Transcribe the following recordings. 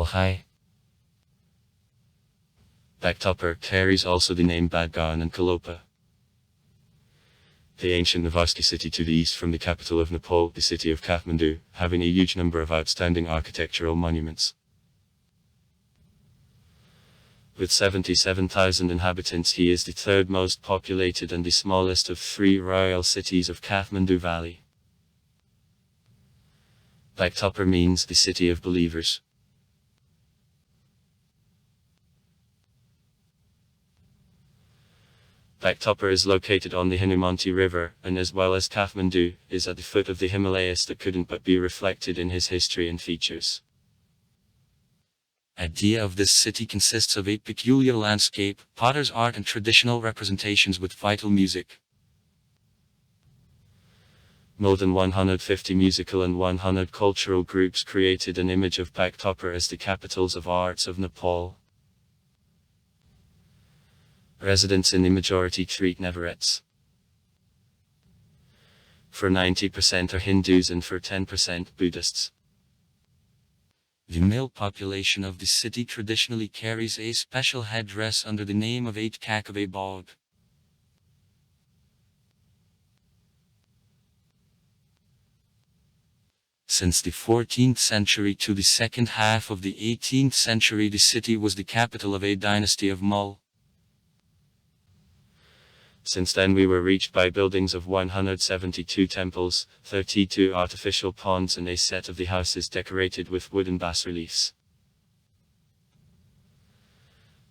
Ohai. Bhaktapur carries also the name Badgaon and Kalopa. The ancient Navaski city to the east from the capital of Nepal, the city of Kathmandu, having a huge number of outstanding architectural monuments. With 77,000 inhabitants, he is the third most populated and the smallest of three royal cities of Kathmandu Valley. Bhaktapur means the city of believers. Bhaktapur is located on the Hanumanti River, and as well as Kathmandu, is at the foot of the Himalayas that couldn't but be reflected in his history and features. Idea of this city consists of a peculiar landscape, potter's art and traditional representations with vital music. More than 150 musical and 100 cultural groups created an image of Bhaktapur as the capitals of arts of Nepal. Residents in the majority treat Nevarets. For 90% are Hindus and for 10% Buddhists. The male population of the city traditionally carries a special headdress under the name of Eight Kakave Bog. Since the 14th century to the second half of the 18th century, the city was the capital of a dynasty of Mull. Since then we were reached by buildings of 172 temples, 32 artificial ponds and a set of the houses decorated with wooden bas-reliefs.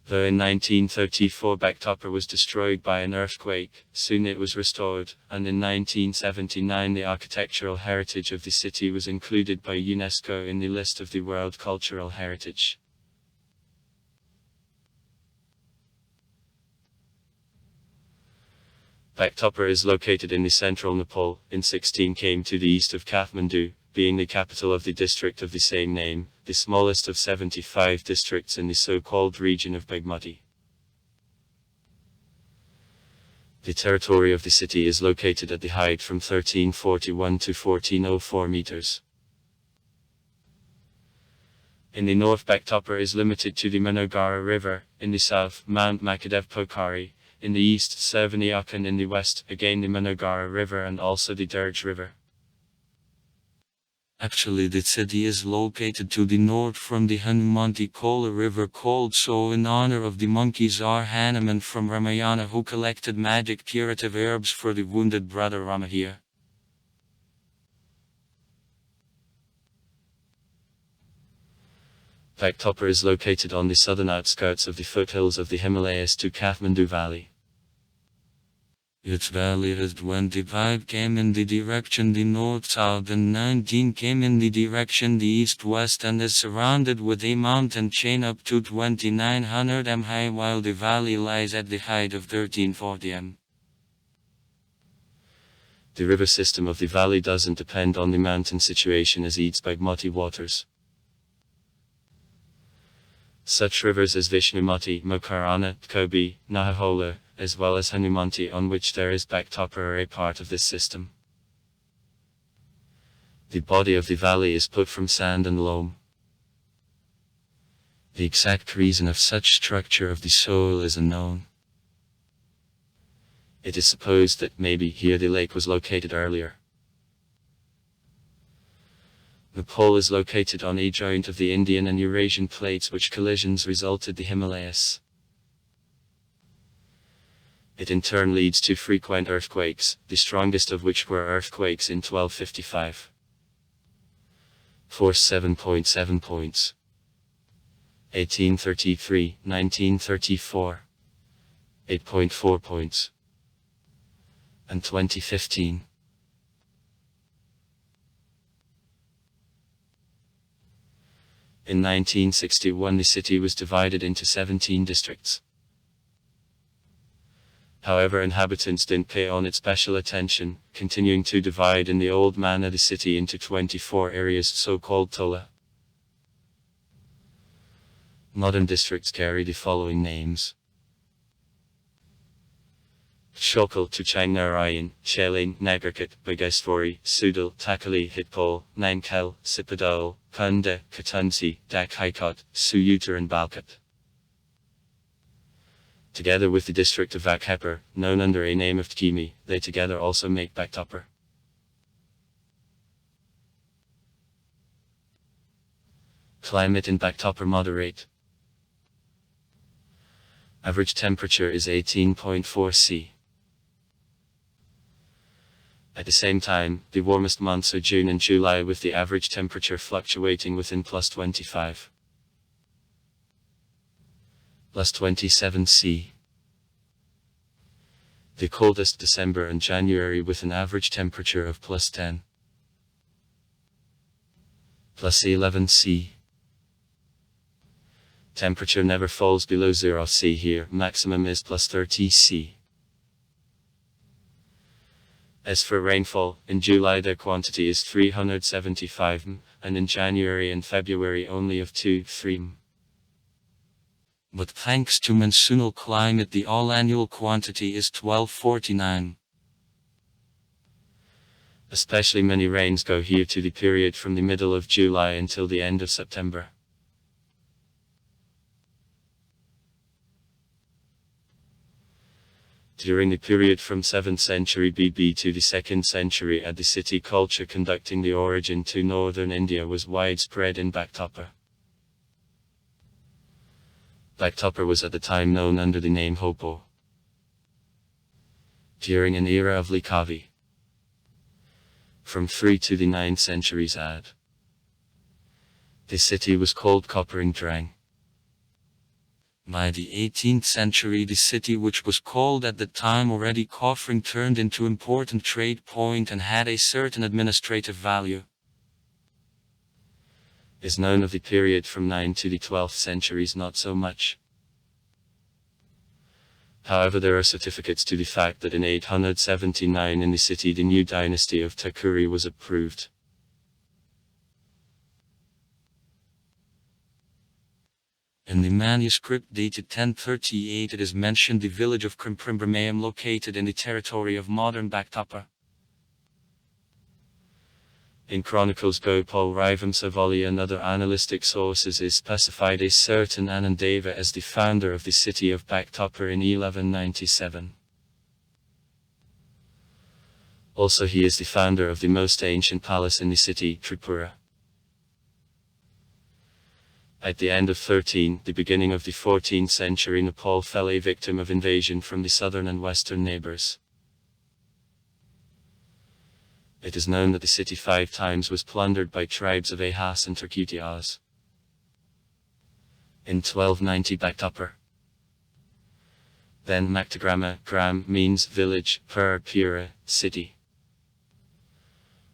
Though in 1934 Bhaktapur was destroyed by an earthquake, soon it was restored, and in 1979 the architectural heritage of the city was included by UNESCO in the list of the World Cultural Heritage. Bhaktapur is located in the central Nepal, in 16 km to the east of Kathmandu, being the capital of the district of the same name, the smallest of 75 districts in the so-called region of Bagmati. The territory of the city is located at the height from 1341 to 1404 meters. In the north Bhaktapur is limited to the Manogara River, in the south, Mount Makadev Pokhari, in the east, Servaniak, and in the west, again the Manogara River and also the Derj River. Actually the city is located to the north from the Hanumanti Kola River, called so in honor of the monkey Tsar Hanuman from Ramayana, who collected magic curative herbs for the wounded brother Rama here. Bhaktapur is located on the southern outskirts of the foothills of the Himalayas to Kathmandu Valley. Its valley is 25 km in the direction the north-south and 19 km in the direction the east-west, and is surrounded with a mountain chain up to 2900 m high, while the valley lies at the height of 1340 m. The river system of the valley doesn't depend on the mountain situation as its Bagmati waters. Such rivers as Vishnumati, Mokarana, Kobi, Nahahola, as well as Hanumanti, on which there is Bhaktapur, are a part of this system. The body of the valley is put from sand and loam. The exact reason of such structure of the soil is unknown. It is supposed that maybe here the lake was located earlier. Nepal is located on a joint of the Indian and Eurasian plates, which collisions resulted the Himalayas. It in turn leads to frequent earthquakes, the strongest of which were earthquakes in 1255. Force 7.7 points. 1833, 1934. 8.4 points. And 2015. In 1961 the city was divided into 17 districts. However, inhabitants didn't pay on it special attention, continuing to divide in the old manner the city into 24 areas, so-called Tola. Modern districts carry the following names: Shokal, Tuchang Narayan, Shailin, Nagarkat, Bagestwari, Sudal, Takali, Hitpol, Nankal, Sipadol, Kunda, Katunsi, Dakhaikot, Suyutar and Balkat. Together with the district of Bhaktapur, known under a name of Tkimi, they together also make Bhaktapur. Climate in Bhaktapur moderate. Average temperature is 18.4 C. At the same time, the warmest months are June and July, with the average temperature fluctuating within +25, +27 C. The coldest December and January, with an average temperature of +10, +11 C. Temperature never falls below 0 C here, maximum is +30 C. As for rainfall, in July their quantity is 375 m, and in January and February only of 2-3 m. But thanks to monsoonal climate the all-annual quantity is 1249. Especially many rains go here to the period from the middle of July until the end of September. During the period from 7th century BB to the 2nd century AD, the city culture conducting the origin to northern India was widespread in Bhaktapur. Bhaktapur was at the time known under the name Hopo. During an era of Likavi, from 3 to the 9th centuries AD, the city was called Koperindrang. By the 18th century the city, which was called at the time already Kofring, turned into important trade point and had a certain administrative value. Is known of the period from 9th to the 12th centuries not so much. However, there are certificates to the fact that in 879 in the city the new dynasty of Takuri was approved. In the manuscript dated 1038 it is mentioned the village of Krimprimbramayam, located in the territory of modern Bhaktapur. In Chronicles Gopal Rivamsavali and other annalistic sources is specified a certain Anandeva as the founder of the city of Bhaktapur in 1197. Also he is the founder of the most ancient palace in the city, Tripura. At the end of the beginning of the 14th century, Nepal fell a victim of invasion from the southern and western neighbors. It is known that the city 5 times was plundered by tribes of Ahas and Turkutias. In 1290 Bhaktapur, then Maktagrama, gram means village, pura, city,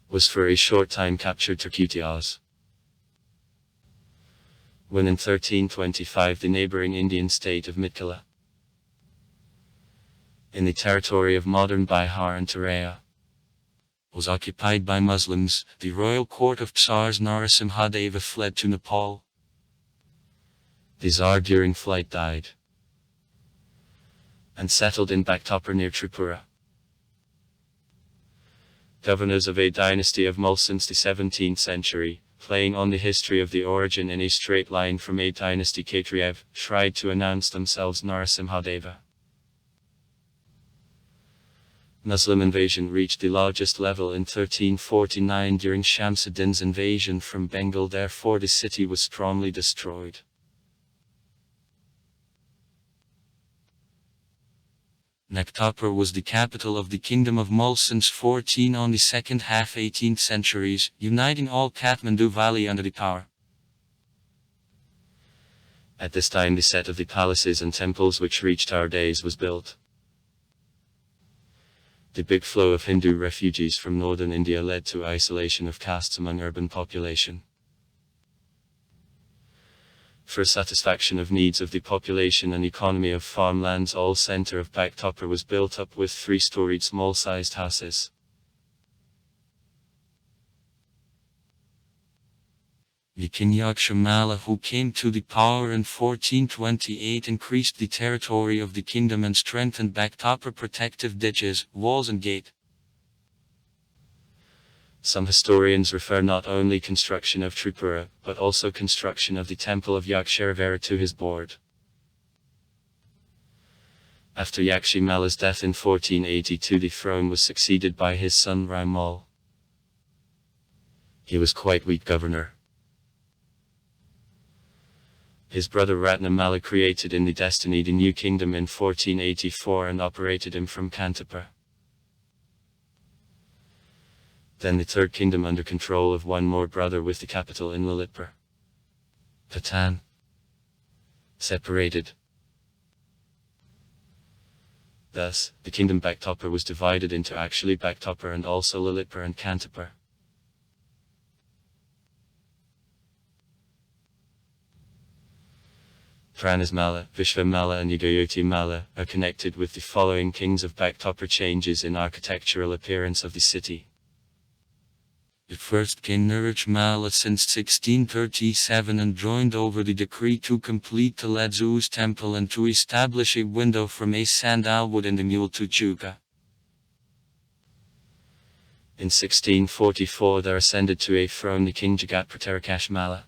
was for a short time captured Turkutias. When in 1325 the neighboring Indian state of Mithila, in the territory of modern Bihar and Taraya, was occupied by Muslims, the royal court of Tsars Narasimhadeva fled to Nepal. The Tsar during flight died and settled in Bhaktapur near Tripura. Governors of a dynasty of Muls since the 17th century, playing on the history of the origin in a straight line from a dynasty Kshatriyev, tried to announce themselves Narasimhadeva. Muslim invasion reached the largest level in 1349 during Shamsuddin's invasion from Bengal, therefore the city was strongly destroyed. Bhaktapur was the capital of the kingdom of Muls since 14 on the second half 18th centuries, uniting all Kathmandu Valley under the power. At this time the set of the palaces and temples which reached our days was built. The big flow of Hindu refugees from northern India led to isolation of castes among urban population. For satisfaction of needs of the population and economy of farmlands, all center of Bhaktapur was built up with 3-storied small-sized houses. The Kinyakshamala, who came to the power in 1428, increased the territory of the kingdom and strengthened Bhaktapur protective ditches, walls and gate. Some historians refer not only construction of Tripura, but also construction of the temple of Yaksharavara to his board. After Yakshi Mala's death in 1482, the throne was succeeded by his son Ramal. He was quite weak governor. His brother Ratnamala created in the destiny the new kingdom in 1484 and operated him from Kantapur. Then the third kingdom under control of one more brother with the capital in Lalitpur, Patan, separated. Thus, the kingdom Bhaktapur was divided into actually Bhaktapur and also Lalitpur and Kantapur. Pranasmala, Vishvamala and Yugayoti Mala are connected with the following kings of Bhaktapur. Changes in architectural appearance of the city. The first king Nirajmala since 1637 and joined over the decree to complete the Ledzu's temple and to establish a window from a sandalwood in the mule to Chuka. In 1644 there ascended to a throne the king Jagatpratarakash Mala.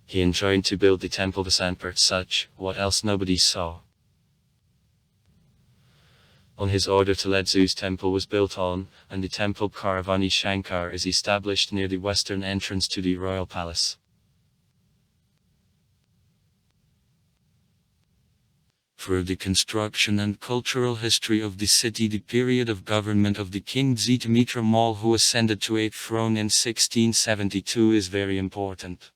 He enjoined to build the temple Vasanpur such, what else nobody saw. On his order Ledzu's temple was built on, and the temple Karavani Shankar is established near the western entrance to the royal palace. For the construction and cultural history of the city, the period of government of the king Zitamitra Mal, who ascended to a throne in 1672, is very important.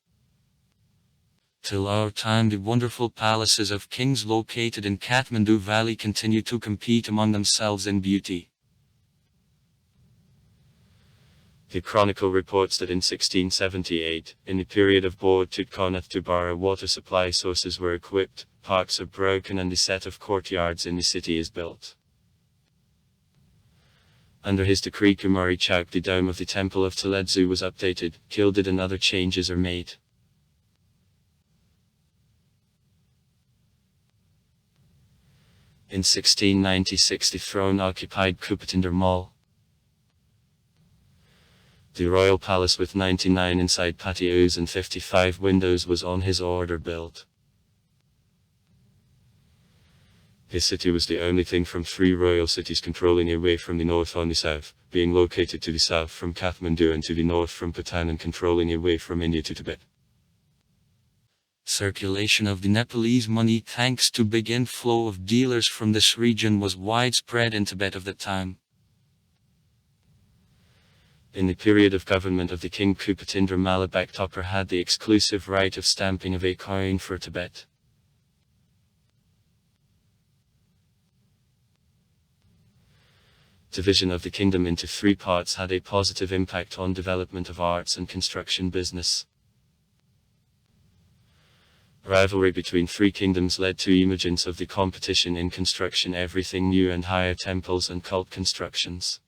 Till our time, the wonderful palaces of kings located in Kathmandu Valley continue to compete among themselves in beauty. The chronicle reports that in 1678, in the period of Bod Tutkonath Tubara, water supply sources were equipped, parks are broken and the set of courtyards in the city is built. Under his decree Kumari Chowk, the dome of the temple of Ledzu was updated, gilded and other changes are made. In 1696 the throne occupied Kupatinder Mall. The royal palace with 99 inside patios and 55 windows was on his order built. His city was the only thing from 3 royal cities controlling away from the north on the south, being located to the south from Kathmandu and to the north from Patan and controlling away from India to Tibet. Circulation of the Nepalese money thanks to big inflow of dealers from this region was widespread in Tibet of the time. In the period of government of the king Kupatindra Mala, Bhaktapur had the exclusive right of stamping of a coin for Tibet. Division of the kingdom into 3 parts had a positive impact on development of arts and construction business. Rivalry between 3 kingdoms led to emergence of the competition in construction everything new and higher temples and cult constructions.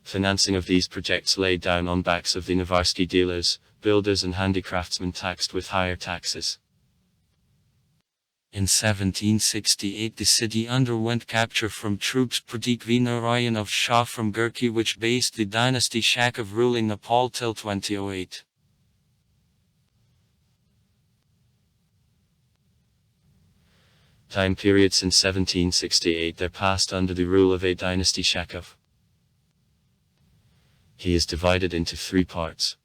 Financing of these projects laid down on backs of the Navarsky dealers, builders and handicraftsmen taxed with higher taxes. In 1768 the city underwent capture from troops Pratik V. Narayan of Shah from Gurki, which based the dynasty Shakav ruling Nepal till 2008. Time period since 1768 there passed under the rule of a dynasty Shakav. He is divided into 3 parts.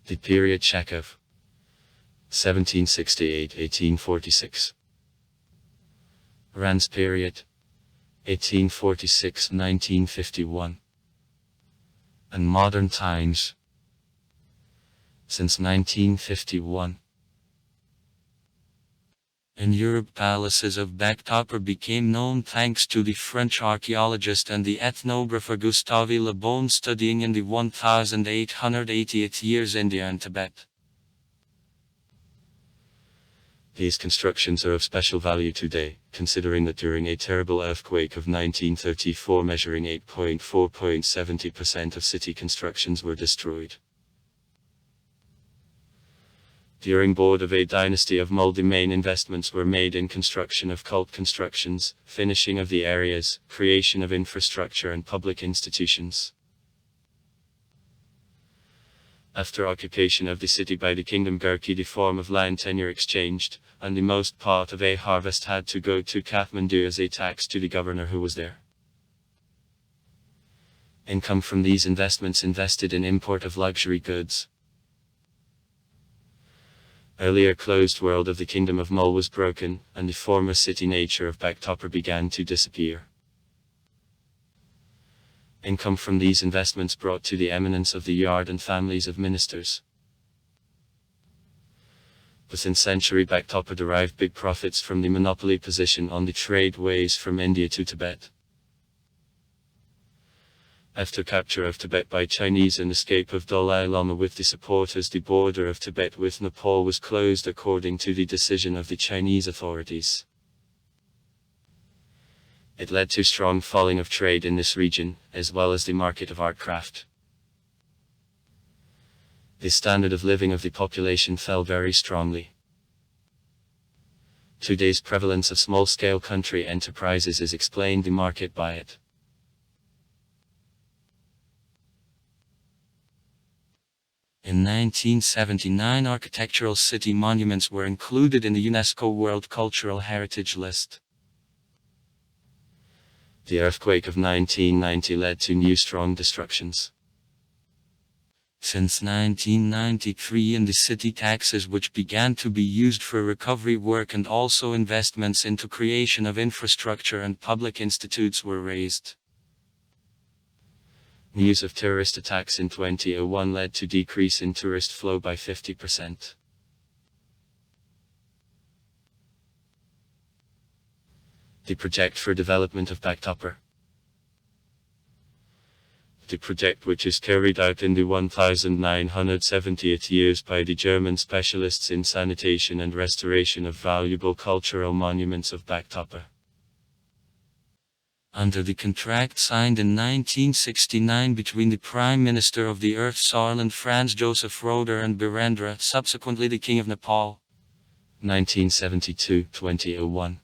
The period Shakav 1768-1846. Ran's period 1846-1951. And modern times since 1951. In Europe, palaces of Bhaktapur became known thanks to the French archaeologist and the ethnographer Gustave Le Bon studying in the 1880th years India and Tibet. These constructions are of special value today, considering that during a terrible earthquake of 1934 measuring 8.4% of city constructions were destroyed. During Board of a dynasty of Mol, the main investments were made in construction of cult constructions, finishing of the areas, creation of infrastructure and public institutions. After occupation of the city by the Kingdom Gurkha, the form of land tenure exchanged, and the most part of a harvest had to go to Kathmandu as a tax to the governor who was there. Income from these investments invested in import of luxury goods. Earlier closed world of the Kingdom of Mol was broken, and the former city nature of Bhaktapur began to disappear. Income from these investments brought to the eminence of the yard and families of ministers. Within century, Bhaktapur derived big profits from the monopoly position on the trade ways from India to Tibet. After capture of Tibet by Chinese and escape of Dalai Lama with the supporters, the border of Tibet with Nepal was closed according to the decision of the Chinese authorities. It led to strong falling of trade in this region, as well as the market of art craft. The standard of living of the population fell very strongly. Today's prevalence of small-scale country enterprises is explained the market by it. In 1979, architectural city monuments were included in the UNESCO World Cultural Heritage List. The earthquake of 1990 led to new strong destructions. Since 1993 in the city, taxes which began to be used for recovery work and also investments into creation of infrastructure and public institutes were raised. News of terrorist attacks in 2001 led to decrease in tourist flow by 50%. The project for development of Bhaktapur. The project, which is carried out in the 1970th years by the German specialists in sanitation and restoration of valuable cultural monuments of Bhaktapur. Under the contract signed in 1969 between the Prime Minister of the Earth's Island Franz Joseph Roeder and Birendra, subsequently the King of Nepal. 1972-2001.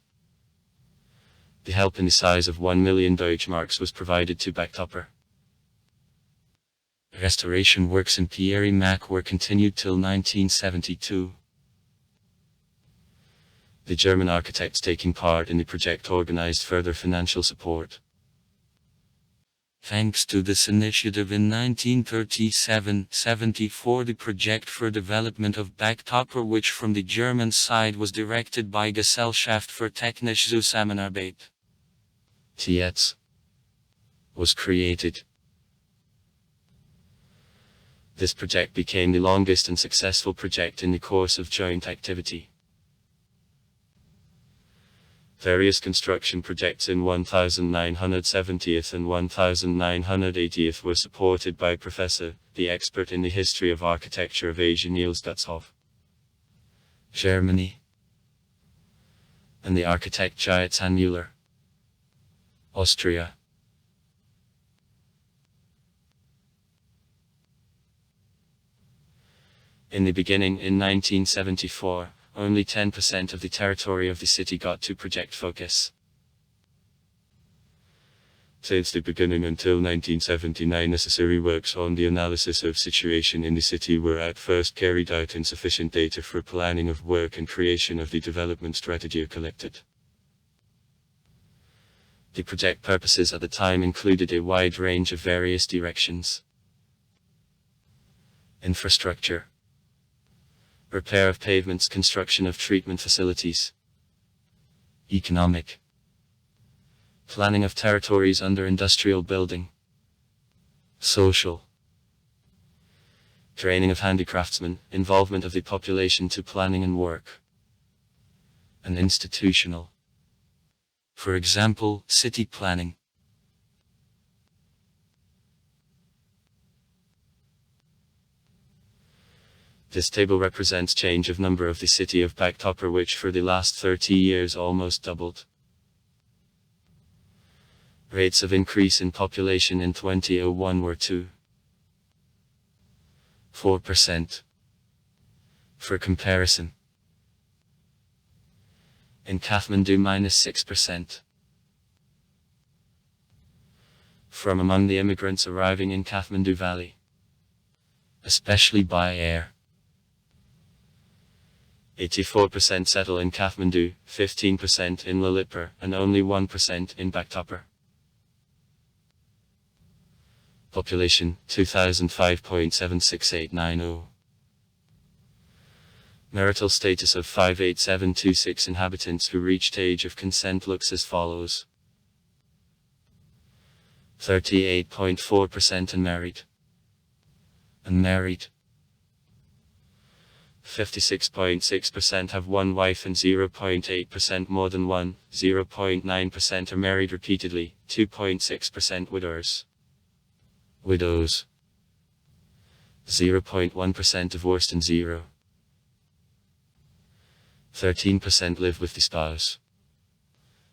The help in the size of 1 million Deutschmarks was provided to Bhaktapur. Restoration works in Pieri Mak were continued till 1972. The German architects taking part in the project organized further financial support. Thanks to this initiative in 1937-74, the project for development of Bhaktapur, which from the German side was directed by Gesellschaft für technische Zusammenarbeit (TEZ), was created. This project became the longest and successful project in the course of joint activity. Various construction projects in 1970th and 1980th were supported by Professor, the expert in the history of architecture of Asia Niels Gutzhoff, Germany, and the architect Jaitan Müller, Austria. In the beginning, in 1974, only 10% of the territory of the city got to project focus. Since the beginning until 1979, necessary works on the analysis of situation in the city were at first carried out. Insufficient data for planning of work and creation of the development strategy are collected. The project purposes at the time included a wide range of various directions. Infrastructure, repair of pavements, construction of treatment facilities. Economic, planning of territories under industrial building. Social, training of handicraftsmen, involvement of the population to planning and work. And institutional, for example, city planning. This table represents change of number of the city of Bhaktapur, which for the last 30 years almost doubled. Rates of increase in population in 2001 were 2.4%, For comparison, in Kathmandu -6%. From among the immigrants arriving in Kathmandu Valley, especially by air, 84% settle in Kathmandu, 15% in Lalitpur, and only 1% in Bhaktapur. Population 2005.76890. Marital status of 58726 inhabitants who reached age of consent looks as follows: 38.4% unmarried. Unmarried. 56.6% have one wife and 0.8% more than one, 0.9% are married repeatedly, 2.6% widowers. Widows. 0.1% divorced and 13% live with the spouse.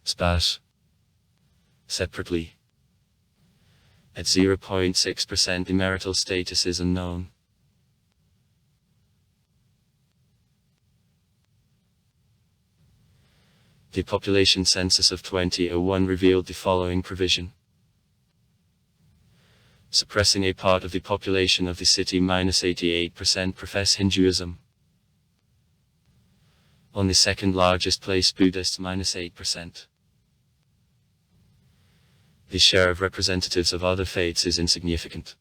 Spouse. Separately. At 0.6% the marital status is unknown. The population census of 2001 revealed the following provision: suppressing a part of the population of the city -88% profess Hinduism. On the second largest place Buddhists -8%. The share of representatives of other faiths is insignificant.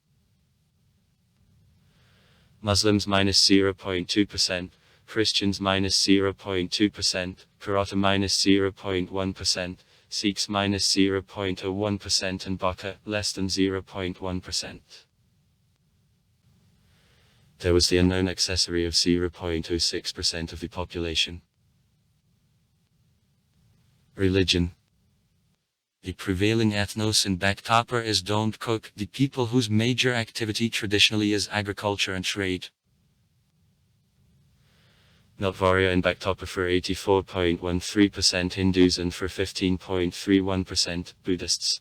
Muslims -0.2%, Christians -0.2%, Karata -0.1%, Sikhs -0.01% and Baka less than 0.1%. There was the unknown accessory of 0.06% of the population. Religion. The prevailing ethnos in Bhaktapur is Don't Cook, the people whose major activity traditionally is agriculture and trade. Natvarya in Bhaktapur for 84.13% Hindus and for 15.31% Buddhists.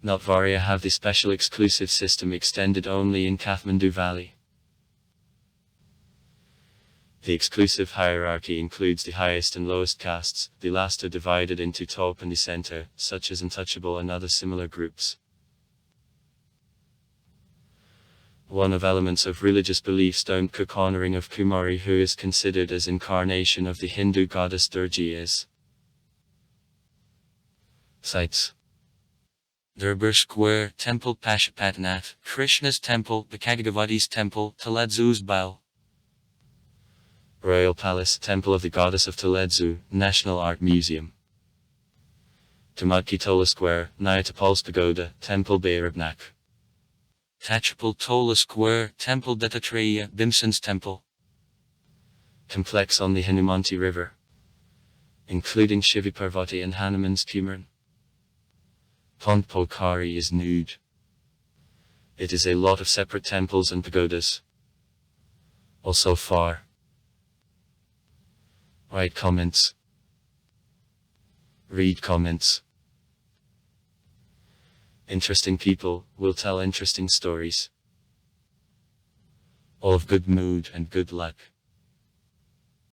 Natvarya have the special exclusive system extended only in Kathmandu Valley. The exclusive hierarchy includes the highest and lowest castes, the last are divided into top and the center, such as untouchable and other similar groups. One of elements of religious beliefs Don't Cook honoring of Kumari, who is considered as incarnation of the Hindu goddess Durga, is. Sites: Durbar Square, Temple Pashupatinath, Krishna's Temple, Bhakagavati's Temple, Taledzu's Bal. Royal Palace, Temple of the Goddess of Taledzu, National Art Museum. Tamadki Square, Nyatapal's Pagoda, Temple Bhairabnak. Tachapal Tola Square, Temple Dattatreya, Bhimsen's Temple. Complex on the Hanumanti River, including Shivaparvati and Hanuman's Kumaran. Pond Pokhari is nude. It is a lot of separate temples and pagodas. Also far. Write comments. Read comments. Interesting people will tell interesting stories. All of good mood and good luck.